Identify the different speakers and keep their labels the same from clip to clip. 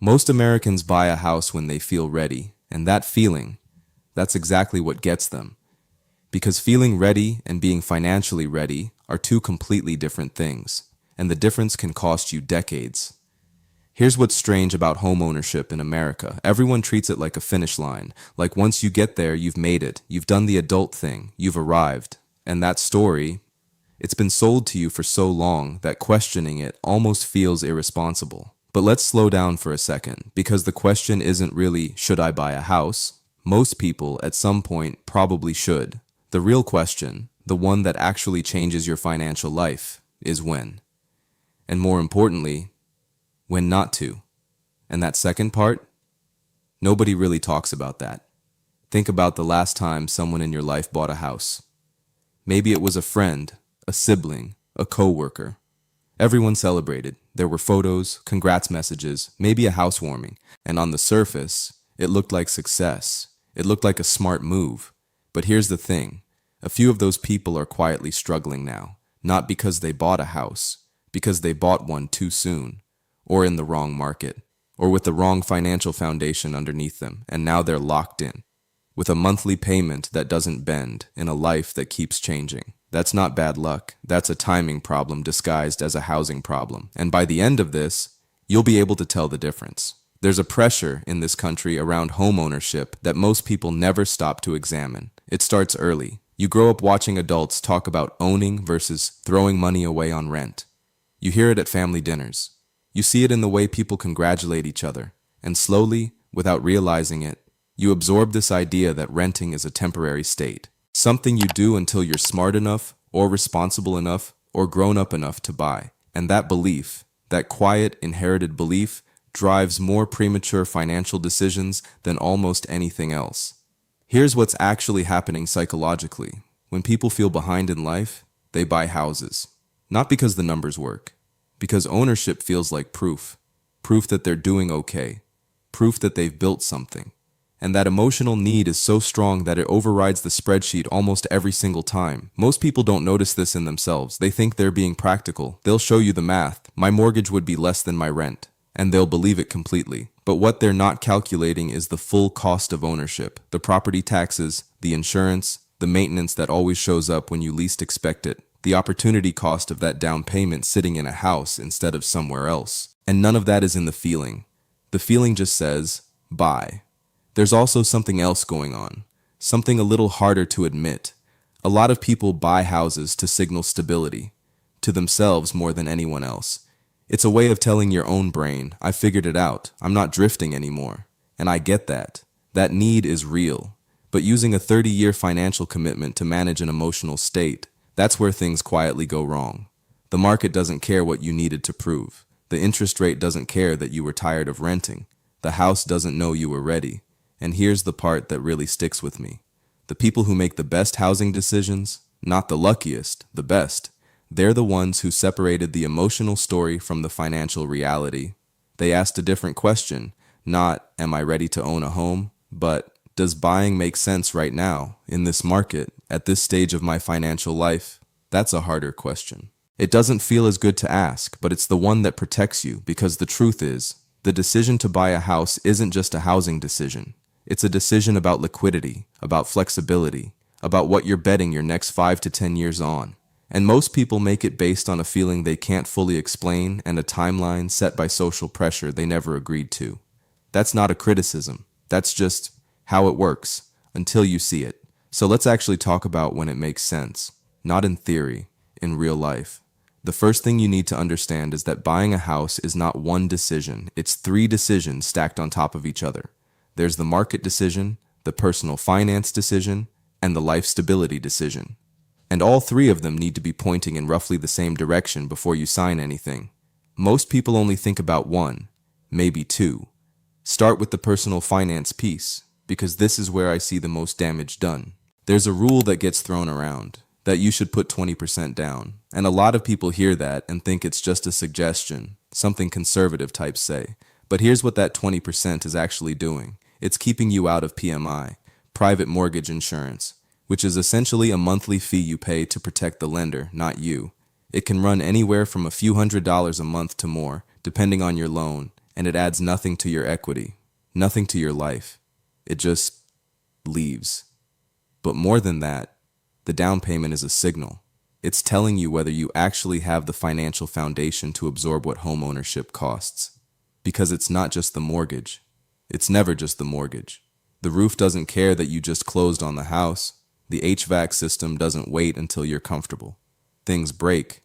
Speaker 1: Most Americans buy a house when they feel ready, and that feeling, that's exactly what gets them. Because feeling ready and being financially ready are two completely different things, and the difference can cost you decades. Here's what's strange about homeownership in America. Everyone treats it like a finish line, like once you get there, you've made it, you've done the adult thing, you've arrived. And that story, it's been sold to you for so long that questioning it almost feels irresponsible. But let's slow down for a second, because the question isn't really, should I buy a house? Most people, at some point, probably should. The real question, the one that actually changes your financial life, is when. And more importantly, when not to. And that second part? Nobody really talks about that. Think about the last time someone in your life bought a house. Maybe it was a friend, a sibling, a coworker. Everyone celebrated. There were photos, congrats messages, maybe a housewarming. And on the surface, it looked like success. It looked like a smart move. But here's the thing. A few of those people are quietly struggling now. Not because they bought a house, because they bought one too soon, or in the wrong market, or with the wrong financial foundation underneath them, and now they're locked in, with a monthly payment that doesn't bend, in a life that keeps changing. That's not bad luck. That's a timing problem disguised as a housing problem. And by the end of this, you'll be able to tell the difference. There's a pressure in this country around home ownership that most people never stop to examine. It starts early. You grow up watching adults talk about owning versus throwing money away on rent. You hear it at family dinners. You see it in the way people congratulate each other. And slowly, without realizing it, you absorb this idea that renting is a temporary state. Something you do until you're smart enough, or responsible enough, or grown up enough to buy. And that belief, that quiet, inherited belief, drives more premature financial decisions than almost anything else. Here's what's actually happening psychologically. When people feel behind in life, they buy houses. Not because the numbers work, because ownership feels like proof. Proof that they're doing okay. Proof that they've built something. And that emotional need is so strong that it overrides the spreadsheet almost every single time. Most people don't notice this in themselves. They think they're being practical. They'll show you the math. My mortgage would be less than my rent. And they'll believe it completely. But what they're not calculating is the full cost of ownership. The property taxes, the insurance, the maintenance that always shows up when you least expect it. The opportunity cost of that down payment sitting in a house instead of somewhere else. And none of that is in the feeling. The feeling just says, buy. There's also something else going on, something a little harder to admit. A lot of people buy houses to signal stability, to themselves more than anyone else. It's a way of telling your own brain, I figured it out, I'm not drifting anymore. And I get that. That need is real. But using a 30-year financial commitment to manage an emotional state, that's where things quietly go wrong. The market doesn't care what you needed to prove. The interest rate doesn't care that you were tired of renting. The house doesn't know you were ready. And here's the part that really sticks with me. The people who make the best housing decisions, not the luckiest, the best, they're the ones who separated the emotional story from the financial reality. They asked a different question, not, am I ready to own a home, but, does buying make sense right now, in this market, at this stage of my financial life? That's a harder question. It doesn't feel as good to ask, but it's the one that protects you, because the truth is, the decision to buy a house isn't just a housing decision. It's a decision about liquidity, about flexibility, about what you're betting your next 5 to 10 years on. And most people make it based on a feeling they can't fully explain and a timeline set by social pressure they never agreed to. That's not a criticism. That's just how it works, until you see it. So let's actually talk about when it makes sense. Not in theory, in real life. The first thing you need to understand is that buying a house is not one decision. It's 3 decisions stacked on top of each other. There's the market decision, the personal finance decision, and the life stability decision. And all 3 of them need to be pointing in roughly the same direction before you sign anything. Most people only think about 1, maybe 2. Start with the personal finance piece, because this is where I see the most damage done. There's a rule that gets thrown around, that you should put 20% down. And a lot of people hear that and think it's just a suggestion, something conservative types say. But here's what that 20% is actually doing. It's keeping you out of PMI, private mortgage insurance, which is essentially a monthly fee you pay to protect the lender, not you. It can run anywhere from a few $100s a month to more, depending on your loan, and it adds nothing to your equity, nothing to your life. It just leaves. But more than that, the down payment is a signal. It's telling you whether you actually have the financial foundation to absorb what homeownership costs. Because it's not just the mortgage. It's never just the mortgage. The roof doesn't care that you just closed on the house. The HVAC system doesn't wait until you're comfortable. Things break.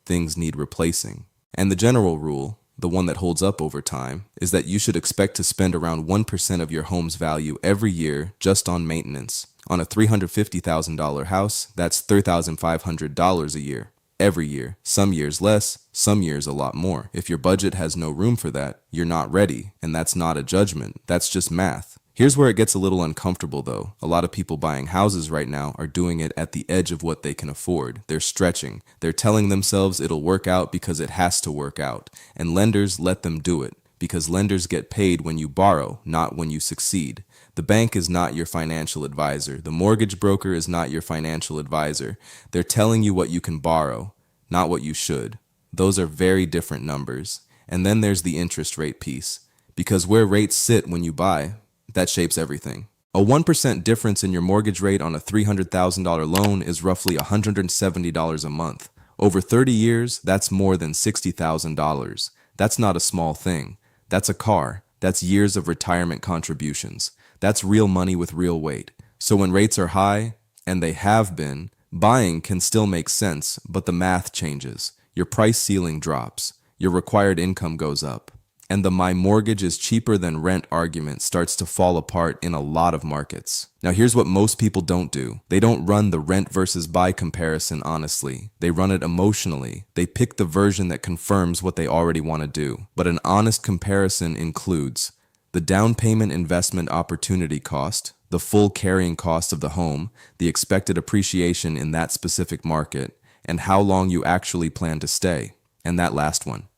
Speaker 1: Things need replacing. And the general rule, the one that holds up over time, is that you should expect to spend around 1% of your home's value every year just on maintenance. On a $350,000 house, that's $3,500 a year. Every year. Some years less, some years a lot more. If your budget has no room for that, you're not ready. And that's not a judgment. That's just math. Here's where it gets a little uncomfortable though. A lot of people buying houses right now are doing it at the edge of what they can afford. They're stretching. They're telling themselves it'll work out because it has to work out. And lenders let them do it because lenders get paid when you borrow, not when you succeed. The bank is not your financial advisor. The mortgage broker is not your financial advisor. They're telling you what you can borrow, not what you should. Those are very different numbers. And then there's the interest rate piece. Because where rates sit when you buy, that shapes everything. A 1% difference in your mortgage rate on a $300,000 loan is roughly $170 a month. Over 30 years, that's more than $60,000. That's not a small thing. That's a car. That's years of retirement contributions. That's real money with real weight. So when rates are high, and they have been, buying can still make sense, but the math changes. Your price ceiling drops. Your required income goes up. And the "my mortgage is cheaper than rent" argument starts to fall apart in a lot of markets. Now here's what most people don't do. They don't run the rent versus buy comparison honestly. They run it emotionally. They pick the version that confirms what they already want to do. But an honest comparison includes the down payment investment opportunity cost, the full carrying cost of the home, the expected appreciation in that specific market, and how long you actually plan to stay. And that last one.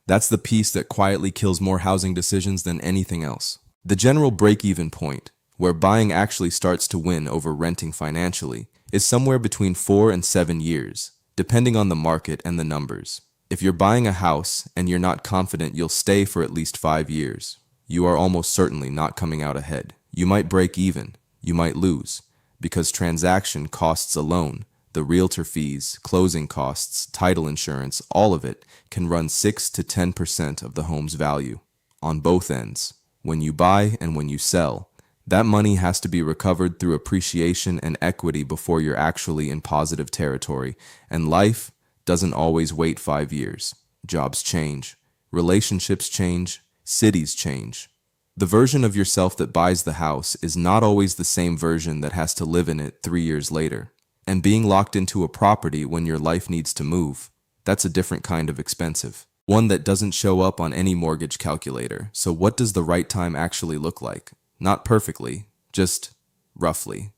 Speaker 1: That's the piece that quietly kills more housing decisions than anything else. The general break-even point, where buying actually starts to win over renting financially, is somewhere between 4 and 7 years, depending on the market and the numbers. If you're buying a house and you're not confident you'll stay for at least 5 years, you are almost certainly not coming out ahead. You might break even, you might lose, because transaction costs alone, the realtor fees, closing costs, title insurance, all of it can run 6 to 10% of the home's value. On both ends, when you buy and when you sell, that money has to be recovered through appreciation and equity before you're actually in positive territory. And life doesn't always wait 5 years. Jobs change, relationships change, cities change. The version of yourself that buys the house is not always the same version that has to live in it 3 years later. And being locked into a property when your life needs to move, that's a different kind of expensive. One that doesn't show up on any mortgage calculator. So what does the right time actually look like? Not perfectly, just roughly.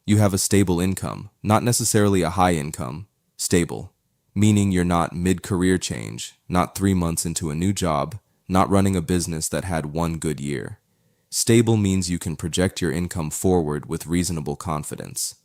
Speaker 1: You have a stable income, not necessarily a high income, stable. Meaning you're not mid-career change, not 3 months into a new job, not running a business that had one good year. Stable means you can project your income forward with reasonable confidence.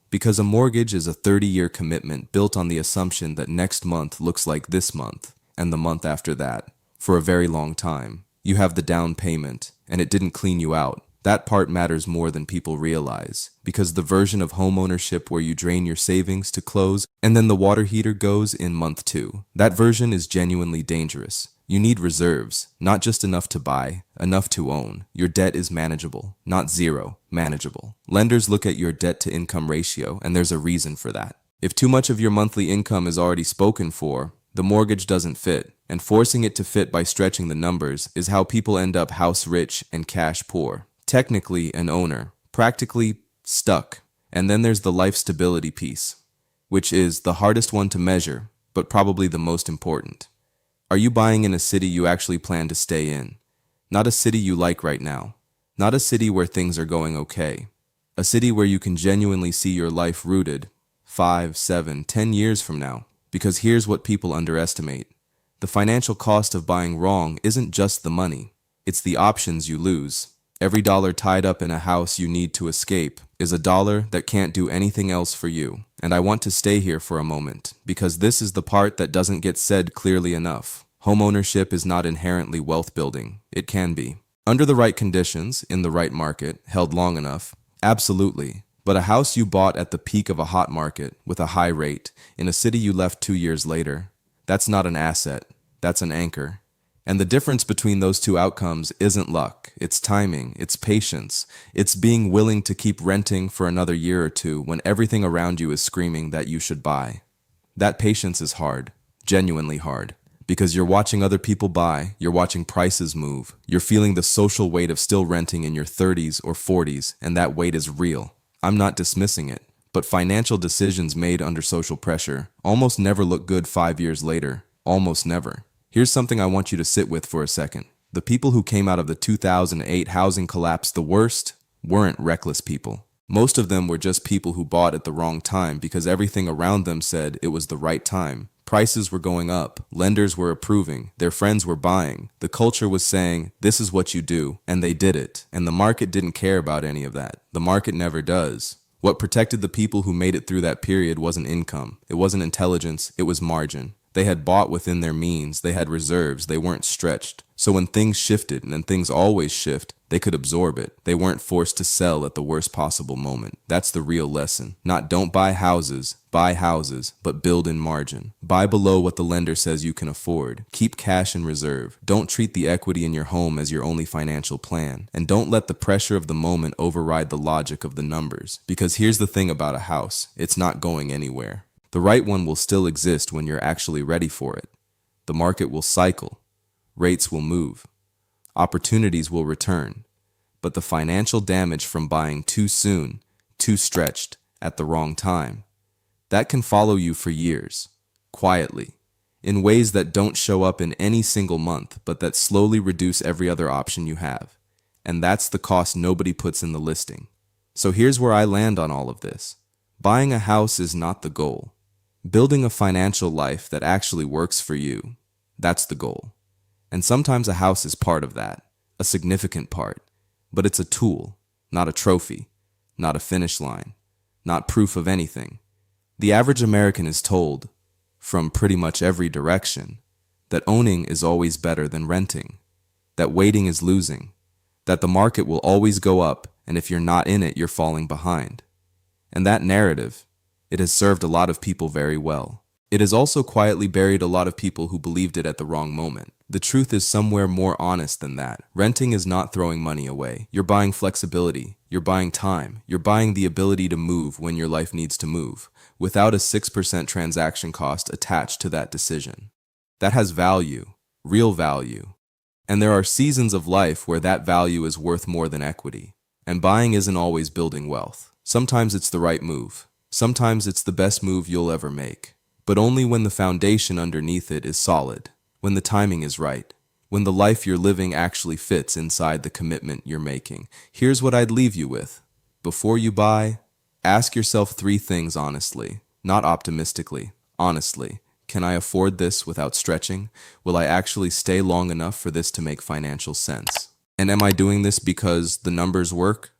Speaker 1: Because a mortgage is a 30-year commitment built on the assumption that next month looks like this month, and the month after that, for a very long time. You have the down payment, and it didn't clean you out. That part matters more than people realize, because the version of homeownership where you drain your savings to close, and then the water heater goes in month 2, that version is genuinely dangerous. You need reserves, not just enough to buy, enough to own. Your debt is manageable, not zero, manageable. Lenders look at your debt-to-income ratio, and there's a reason for that. If too much of your monthly income is already spoken for, the mortgage doesn't fit, and forcing it to fit by stretching the numbers is how people end up house rich and cash poor. Technically an owner, practically stuck. And then there's the life stability piece, which is the hardest one to measure, but probably the most important. Are you buying in a city you actually plan to stay in? Not a city you like right now. Not a city where things are going okay. A city where you can genuinely see your life rooted 5, 7, 10 years from now. Because here's what people underestimate. The financial cost of buying wrong isn't just the money. It's the options you lose. Every dollar tied up in a house you need to escape is a dollar that can't do anything else for you. And I want to stay here for a moment, because this is the part that doesn't get said clearly enough. Homeownership is not inherently wealth building. It can be. Under the right conditions, in the right market, held long enough, absolutely. But a house you bought at the peak of a hot market with a high rate in a city you left 2 years later, that's not an asset, that's an anchor. And the difference between those two outcomes isn't luck, it's timing, it's patience, it's being willing to keep renting for another year or two when everything around you is screaming that you should buy. That patience is hard, genuinely hard. Because you're watching other people buy, you're watching prices move, you're feeling the social weight of still renting in your 30s or 40s, and that weight is real. I'm not dismissing it, but financial decisions made under social pressure almost never look good 5 years later, almost never. Here's something I want you to sit with for a second. The people who came out of the 2008 housing collapse the worst weren't reckless people. Most of them were just people who bought at the wrong time because everything around them said it was the right time. Prices were going up, lenders were approving, their friends were buying, the culture was saying, this is what you do, and they did it. And the market didn't care about any of that. The market never does. What protected the people who made it through that period wasn't income, it wasn't intelligence, it was margin. They had bought within their means, they had reserves, they weren't stretched. So when things shifted, and things always shift, they could absorb it. They weren't forced to sell at the worst possible moment. That's the real lesson. Not don't buy houses, but build in margin. Buy below what the lender says you can afford. Keep cash in reserve. Don't treat the equity in your home as your only financial plan. And don't let the pressure of the moment override the logic of the numbers. Because here's the thing about a house, it's not going anywhere. The right one will still exist when you're actually ready for it. The market will cycle. Rates will move. Opportunities will return. But the financial damage from buying too soon, too stretched, at the wrong time, that can follow you for years, quietly, in ways that don't show up in any single month, but that slowly reduce every other option you have. And that's the cost nobody puts in the listing. So here's where I land on all of this. Buying a house is not the goal. Building a financial life that actually works for you, that's the goal. And sometimes a house is part of that, a significant part. But it's a tool, not a trophy, not a finish line, not proof of anything. The average American is told, from pretty much every direction, that owning is always better than renting, that waiting is losing, that the market will always go up, and if you're not in it, you're falling behind. And that narrative, it has served a lot of people very well. It has also quietly buried a lot of people who believed it at the wrong moment. The truth is somewhere more honest than that. Renting is not throwing money away. You're buying flexibility. You're buying time. You're buying the ability to move when your life needs to move, without a 6% transaction cost attached to that decision. That has value, real value. And there are seasons of life where that value is worth more than equity. And buying isn't always building wealth. Sometimes it's the right move. Sometimes it's the best move you'll ever make. But only when the foundation underneath it is solid, when the timing is right, when the life you're living actually fits inside the commitment you're making. Here's what I'd leave you with. Before you buy, ask yourself 3 things honestly, not optimistically, honestly. Can I afford this without stretching? Will I actually stay long enough for this to make financial sense? And am I doing this because the numbers work?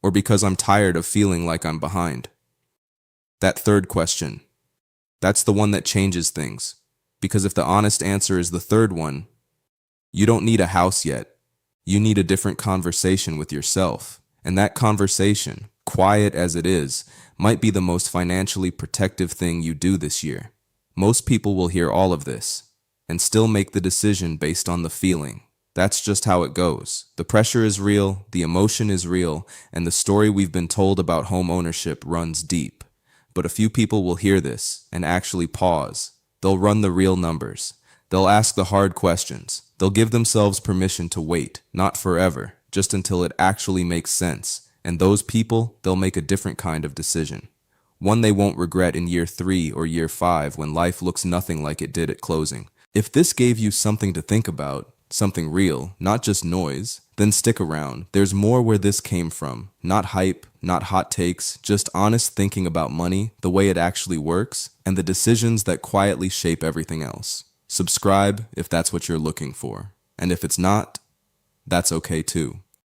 Speaker 1: Or because I'm tired of feeling like I'm behind? That third question, that's the one that changes things. Because if the honest answer is the third one, you don't need a house yet. You need a different conversation with yourself. And that conversation, quiet as it is, might be the most financially protective thing you do this year. Most people will hear all of this and still make the decision based on the feeling. That's just how it goes. The pressure is real, the emotion is real, and the story we've been told about home ownership runs deep. But a few people will hear this and actually pause. They'll run the real numbers. They'll ask the hard questions. They'll give themselves permission to wait, not forever, just until it actually makes sense. And those people, they'll make a different kind of decision. One they won't regret in year 3 or year 5 when life looks nothing like it did at closing. If this gave you something to think about, something real, not just noise, then stick around. There's more where this came from. Not hype, not hot takes, just honest thinking about money, the way it actually works, and the decisions that quietly shape everything else. Subscribe if that's what you're looking for. And if it's not, that's okay too.